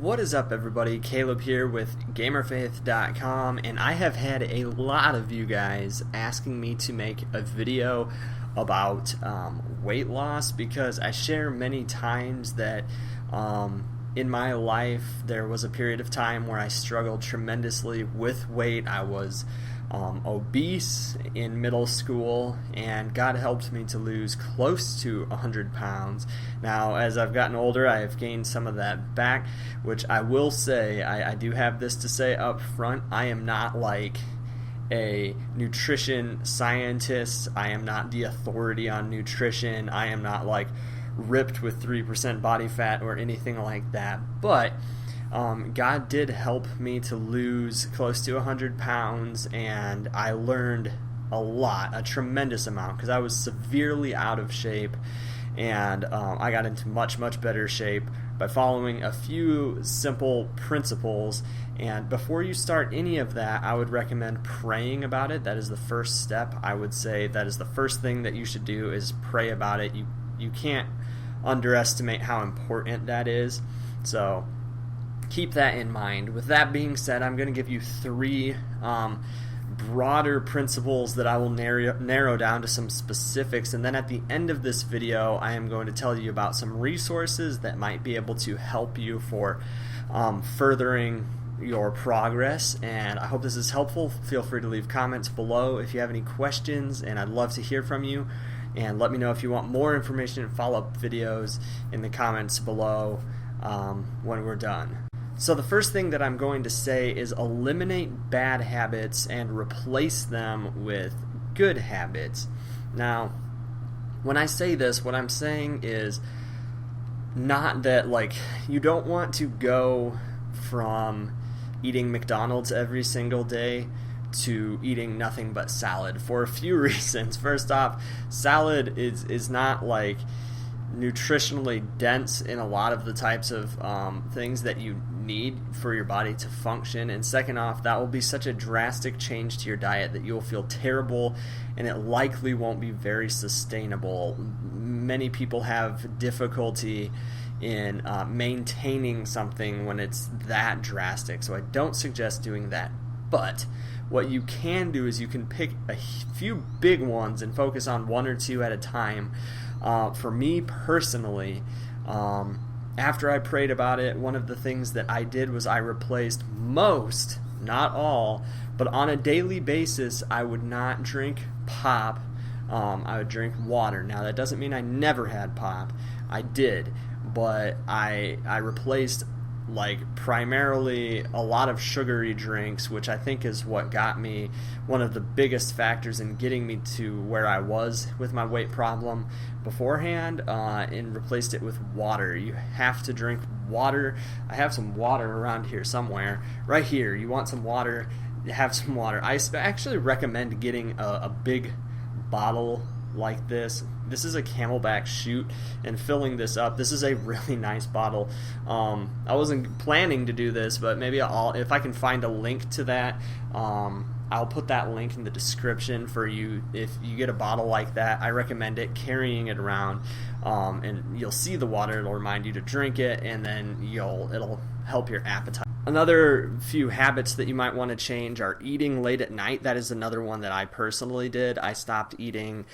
What is up, everybody? Caleb here with GamerFaith.com, and I have had a lot of you guys asking me to make a video about weight loss, because I share many times that in my life there was a period of time where I struggled tremendously with weight. I was obese in middle school, and God helped me to lose close to 100 pounds. Now, as I've gotten older, I have gained some of that back, which I will say, I do have this to say up front: I am not like a nutrition scientist. I am not the authority on nutrition. I am not like ripped with 3% body fat or anything like that, but God did help me to lose close to 100 pounds, and I learned a tremendous amount, because I was severely out of shape, and I got into much better shape by following a few simple principles. And before you start any of that, I would recommend praying about it. That is the first step. I would say that is the first thing that you should do, is pray about it. You can't underestimate how important that is. So keep that in mind. With that being said, I'm going to give you three broader principles that I will narrow down to some specifics, and then at the end of this video I am going to tell you about some resources that might be able to help you for furthering your progress. And I hope this is helpful. Feel free to leave comments below if you have any questions, and I'd love to hear from you. And let me know if you want more information and follow-up videos in the comments below when we're done. So the first thing that I'm going to say is eliminate bad habits and replace them with good habits. Now, when I say this, what I'm saying is not that, like, you don't want to go from eating McDonald's every single day to eating nothing but salad, for a few reasons. First off, salad is not like nutritionally dense in a lot of the types of things that you need for your body to function. And second off, that will be such a drastic change to your diet that you'll feel terrible, and it likely won't be very sustainable. Many people have difficulty in maintaining something when it's that drastic, so I don't suggest doing that. But what you can do is you can pick a few big ones and focus on one or two at a time. For me personally, after I prayed about it, one of the things that I did was I replaced most, not all, but on a daily basis, I would not drink pop. I would drink water. Now, that doesn't mean I never had pop. I did, but I replaced primarily a lot of sugary drinks, which I think is what got me one of the biggest factors in getting me to where I was with my weight problem beforehand, and replaced it with water. You have to drink water. I have some water around here somewhere. Right here. You want some water, have some water. I actually recommend getting a big bottle like this. This is a Camelback chute, and filling this up. This is a really nice bottle. I wasn't planning to do this, but maybe if I can find a link to that, I'll put that link in the description for you. If you get a bottle like that, I recommend it, carrying it around, and you'll see the water. It'll remind you to drink it, and then it'll help your appetite. Another few habits that you might want to change are eating late at night. That is another one that I personally did. I stopped eating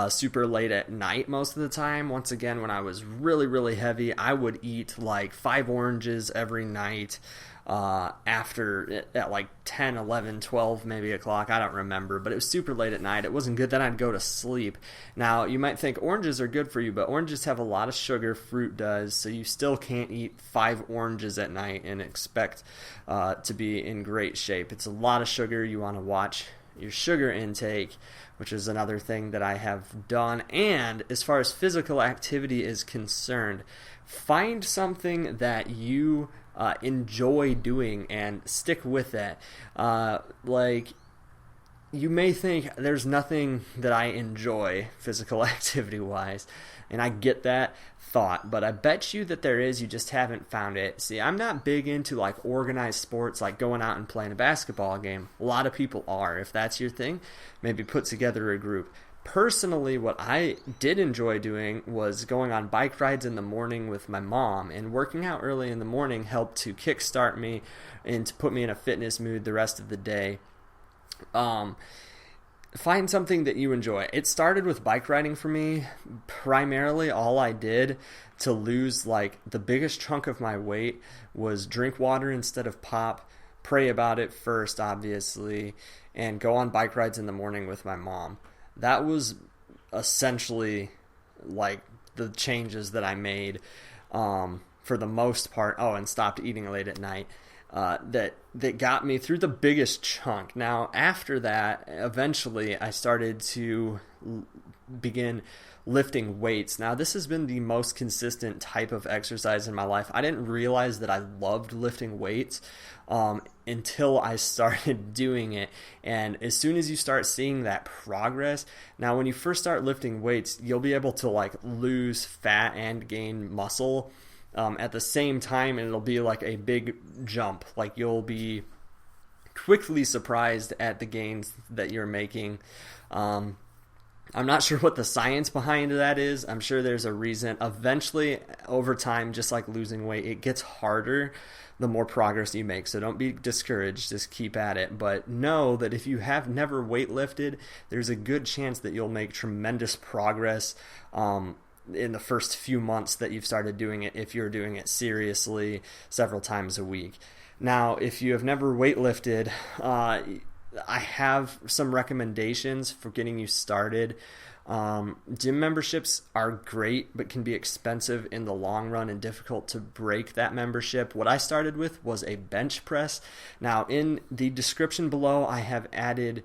super late at night most of the time. Once again, when I was really heavy, I would eat like 5 oranges every night after at like 10, 11, 12 maybe o'clock. I don't remember, but it was super late at night. It wasn't good. Then I'd go to sleep. Now, you might think oranges are good for you, but oranges have a lot of sugar. Fruit does, so you still can't eat 5 oranges at night and expect to be in great shape. It's a lot of sugar. You want to watch your sugar intake, which is another thing that I have done. And as far as physical activity is concerned, find something that you enjoy doing and stick with it. You may think there's nothing that I enjoy physical activity wise, and I get that thought, but I bet you that there is. You just haven't found it. See, I'm not big into like organized sports, like going out and playing a basketball game. A lot of people are. If that's your thing, maybe put together a group. Personally, what I did enjoy doing was going on bike rides in the morning with my mom, and working out early in the morning helped to kickstart me and to put me in a fitness mood the rest of the day. Find something that you enjoy. It started with bike riding for me. Primarily, all I did to lose like the biggest chunk of my weight was drink water instead of pop, pray about it first, obviously, and go on bike rides in the morning with my mom. That was essentially like the changes that I made for the most part. Oh, and stopped eating late at night. That got me through the biggest chunk. Now, after that, eventually I started to begin lifting weights. Now, this has been the most consistent type of exercise in my life. I didn't realize that I loved lifting weights until I started doing it. And as soon as you start seeing that progress, now when you first start lifting weights, you'll be able to like lose fat and gain muscle at the same time, and it'll be like a big jump. Like you'll be quickly surprised at the gains that you're making. I'm not sure what the science behind that is. I'm sure there's a reason. Eventually, over time, just like losing weight, it gets harder the more progress you make. So don't be discouraged. Just keep at it. But know that if you have never weightlifted, there's a good chance that you'll make tremendous progress in the first few months that you've started doing it, if you're doing it seriously several times a week. Now, if you have never weightlifted, I have some recommendations for getting you started. Gym memberships are great, but can be expensive in the long run and difficult to break that membership. What I started with was a bench press. Now, in the description below, I have added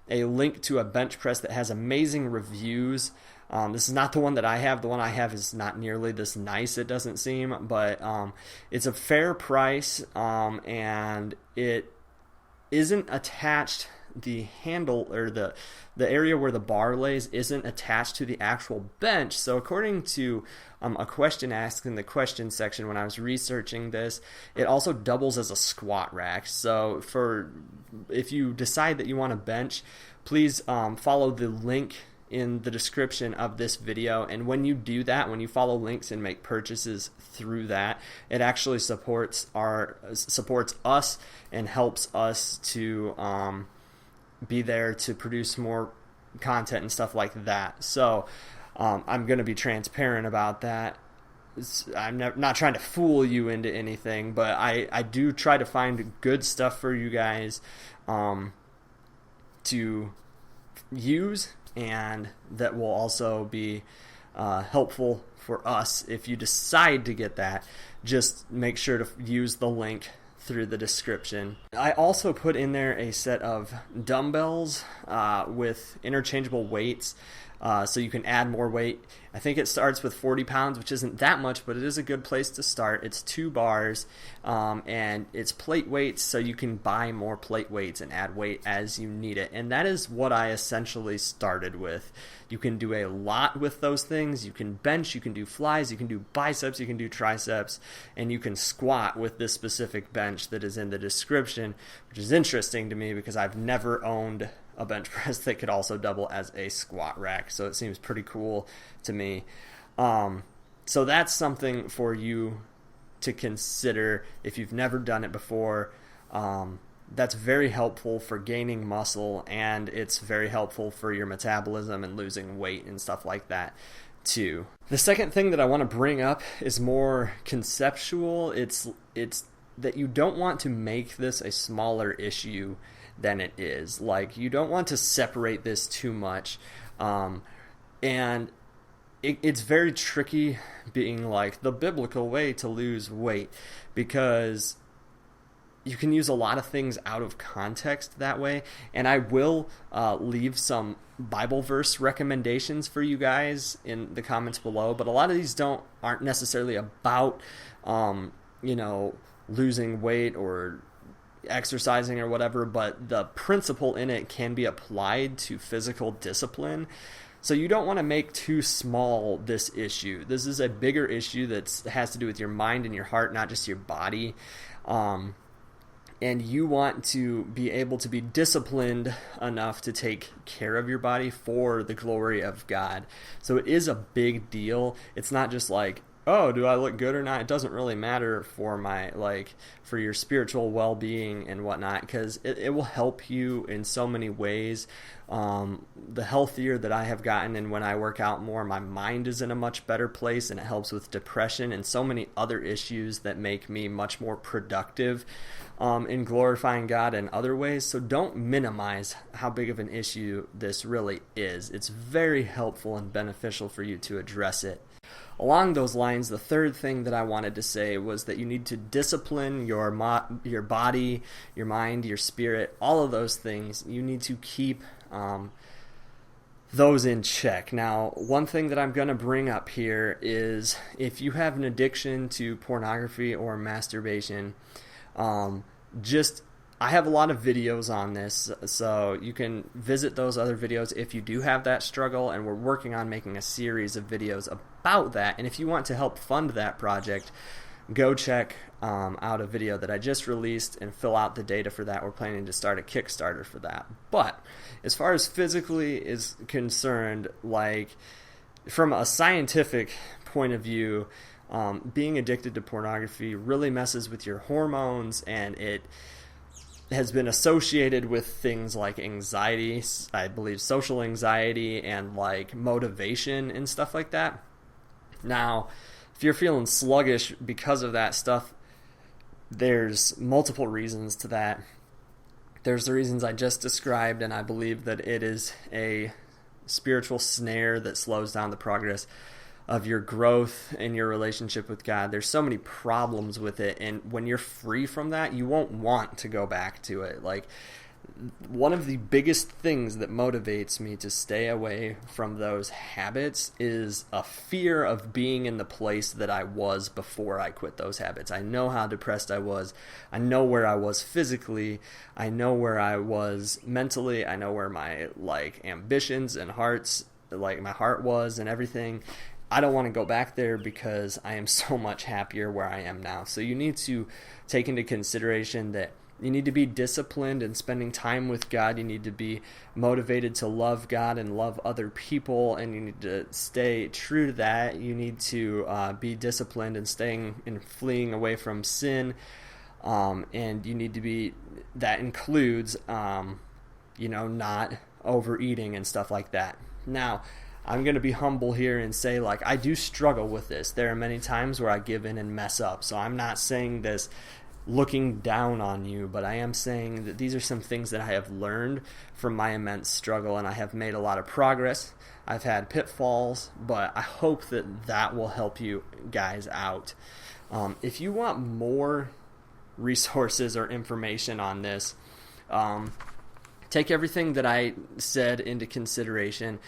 a link to a bench press that has amazing reviews. This is not the one that I have. The one I have is not nearly this nice, it doesn't seem, but it's a fair price, and it isn't attached. The handle or the area where the bar lays isn't attached to the actual bench. So according to a question asked in the question section when I was researching this, it also doubles as a squat rack. So if you decide that you want a bench, please follow the link in the description of this video, and when you do that, when you follow links and make purchases through that, it actually supports us and helps us to be there to produce more content and stuff like that. So I'm going to be transparent about that. I'm not trying to fool you into anything, but I do try to find good stuff for you guys to use, and that will also be helpful for us if you decide to get that. Just make sure to use the link through the description. I also put in there a set of dumbbells with interchangeable weights, so you can add more weight. I think it starts with 40 pounds, which isn't that much, but it is a good place to start. It's 2 bars, and it's plate weights, so you can buy more plate weights and add weight as you need it. And that is what I essentially started with. You can do a lot with those things. You can bench, you can do flies, you can do biceps, you can do triceps, and you can squat with this specific bench that is in the description, which is interesting to me because I've never owned a bench press that could also double as a squat rack, so it seems pretty cool to me. So that's something for you to consider if you've never done it before. That's very helpful for gaining muscle, and it's very helpful for your metabolism and losing weight and stuff like that too. The second thing that I want to bring up is more conceptual. It's that you don't want to make this a smaller issue than it is. Like, you don't want to separate this too much, and it's very tricky being like the biblical way to lose weight, because you can use a lot of things out of context that way. And I will leave some Bible verse recommendations for you guys in the comments below, but a lot of these aren't necessarily about losing weight or exercising or whatever, but the principle in it can be applied to physical discipline. So you don't want to make too small this issue. This is a bigger issue that has to do with your mind and your heart, not just your body. and you want to be able to be disciplined enough to take care of your body for the glory of God. So it is a big deal. It's not just like, oh, do I look good or not? It doesn't really matter for for your spiritual well-being and whatnot, because it will help you in so many ways. The healthier that I have gotten, and when I work out more, my mind is in a much better place, and it helps with depression and so many other issues that make me much more productive in glorifying God in other ways. So don't minimize how big of an issue this really is. It's very helpful and beneficial for you to address it. Along those lines, the third thing that I wanted to say was that you need to discipline your body, your mind, your spirit, all of those things. You need to keep those in check. Now, one thing that I'm going to bring up here is if you have an addiction to pornography or masturbation, I have a lot of videos on this, so you can visit those other videos if you do have that struggle, and we're working on making a series of videos about that. And if you want to help fund that project, go check out a video that I just released and fill out the data for that. We're planning to start a Kickstarter for that. But as far as physically is concerned, like from a scientific point of view, being addicted to pornography really messes with your hormones, and it has been associated with things like anxiety, I believe social anxiety, and like motivation and stuff like that. Now, if you're feeling sluggish because of that stuff, there's multiple reasons to that. There's the reasons I just described, and I believe that it is a spiritual snare that slows down the progress of your growth in your relationship with God. There's so many problems with it, and when you're free from that, you won't want to go back to it. Like, one of the biggest things that motivates me to stay away from those habits is a fear of being in the place that I was before I quit those habits. I know how depressed I was. I know where I was physically. I know where I was mentally. I know where my ambitions and my heart was and everything. I don't want to go back there because I am so much happier where I am now. So you need to take into consideration that you need to be disciplined in spending time with God. You need to be motivated to love God and love other people, and you need to stay true to that. You need to be disciplined in staying and fleeing away from sin, and you need to be. That includes, not overeating and stuff like that. Now, I'm going to be humble here and say, I do struggle with this. There are many times where I give in and mess up. So I'm not saying this looking down on you, but I am saying that these are some things that I have learned from my immense struggle, and I have made a lot of progress. I've had pitfalls, but I hope that will help you guys out. If you want more resources or information on this, take everything that I said into consideration.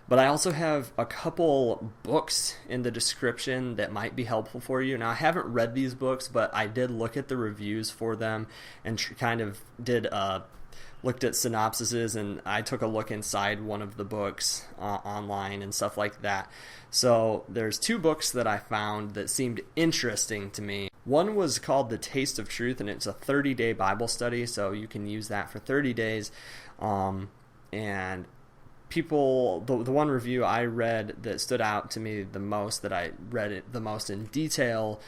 But I also have a couple books in the description that might be helpful for you. Now, I haven't read these books, but I did look at the reviews for them and looked at synopsises, and I took a look inside one of the books online and stuff like that. So there's two books that I found that seemed interesting to me. One was called The Taste of Truth, and it's a 30-day Bible study, so you can use that for 30 days. And the one review I read that stood out to me the most, that I read it the most in detail,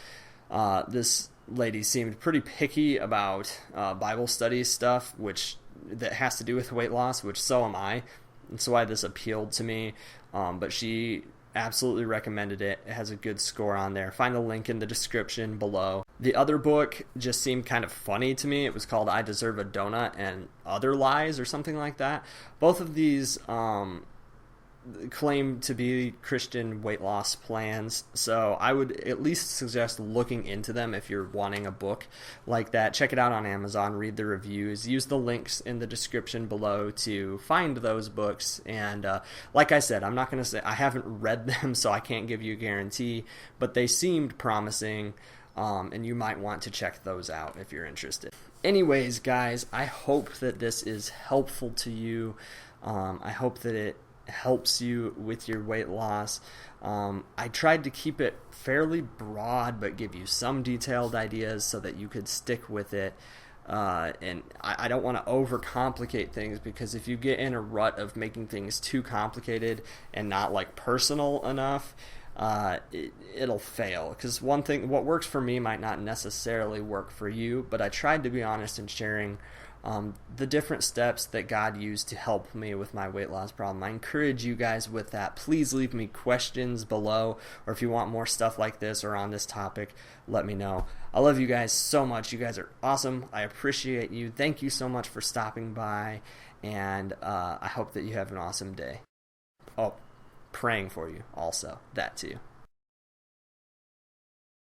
this lady seemed pretty picky about Bible study stuff, that has to do with weight loss, which so am I. And so why this appealed to me. But she absolutely recommended it. It has a good score on there. Find the link in the description below. The other book just seemed kind of funny to me. It was called I Deserve a Donut and Other Lies or something like that. Both of these claim to be Christian weight loss plans, so I would at least suggest looking into them if you're wanting a book like that. Check it out on Amazon, read the reviews, use the links in the description below to find those books. And like I said, I'm not going to say I haven't read them, so I can't give you a guarantee, but they seemed promising, and you might want to check those out if you're interested. Anyways, guys, I hope that this is helpful to you. I hope that it helps you with your weight loss. I tried to keep it fairly broad but give you some detailed ideas so that you could stick with it. And I don't want to overcomplicate things, because if you get in a rut of making things too complicated and not like personal enough, it'll fail. Because one thing, what works for me might not necessarily work for you, but I tried to be honest in sharing the different steps that God used to help me with my weight loss problem. I encourage you guys with that. Please leave me questions below, or if you want more stuff like this or on this topic, let me know. I love you guys so much. You guys are awesome. I appreciate you. Thank you so much for stopping by, and I hope that you have an awesome day. Oh, praying for you also, that too.